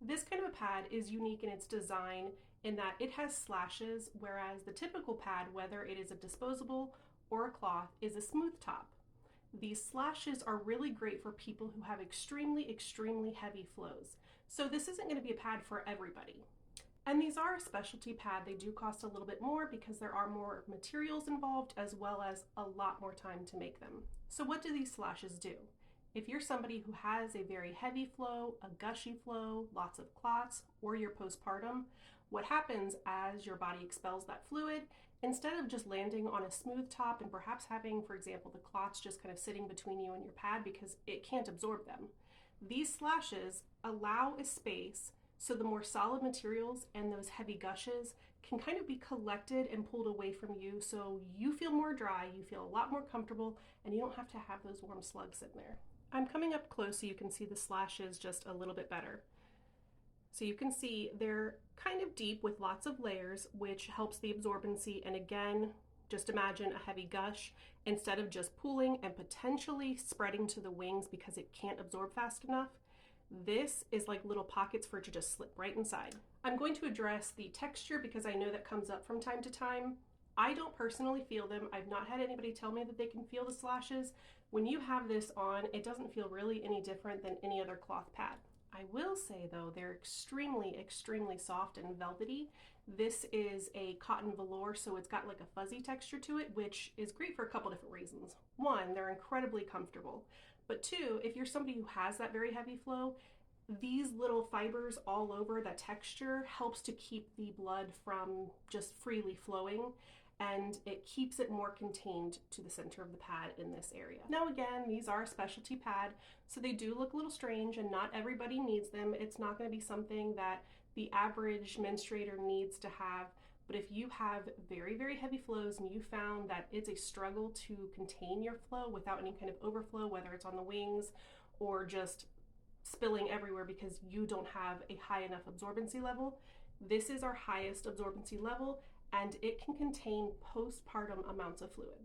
This kind of a pad is unique in its design in that it has slashes, whereas the typical pad, whether it is a disposable or a cloth, is a smooth top. These slashes are really great for people who have extremely heavy flows. So this isn't going to be a pad for everybody. And these are a specialty pad. They do cost a little bit more because there are more materials involved as well as a lot more time to make them. So what do these slashes do? If you're somebody who has a very heavy flow, a gushy flow, lots of clots, or you're postpartum, what happens as your body expels that fluid, instead of just landing on a smooth top and perhaps having, for example, the clots just kind of sitting between you and your pad because it can't absorb them, these slashes allow a space so the more solid materials and those heavy gushes can kind of be collected and pulled away from you so you feel more dry, you feel a lot more comfortable, and you don't have to have those warm slugs in there. I'm coming up close so you can see the slashes just a little bit better. So you can see they're kind of deep with lots of layers, which helps the absorbency. And again, just imagine a heavy gush, instead of just pooling and potentially spreading to the wings because it can't absorb fast enough, this is like little pockets for it to just slip right inside. I'm going to address the texture because I know that comes up from time to time. I don't personally feel them. I've not had anybody tell me that they can feel the slashes. When you have this on, it doesn't feel really any different than any other cloth pad. I will say though, they're extremely soft and velvety. This is a cotton velour, so it's got like a fuzzy texture to it, which is great for a couple different reasons. One, they're incredibly comfortable. But two, if you're somebody who has that very heavy flow, these little fibers all over, that texture helps to keep the blood from just freely flowing, and it keeps it more contained to the center of the pad in this area. Now again, these are a specialty pad, so they do look a little strange and not everybody needs them. It's not going to be something that the average menstruator needs to have, but if you have very heavy flows and you found that it's a struggle to contain your flow without any kind of overflow, whether it's on the wings or just spilling everywhere because you don't have a high enough absorbency level, this is our highest absorbency level and it can contain postpartum amounts of fluid.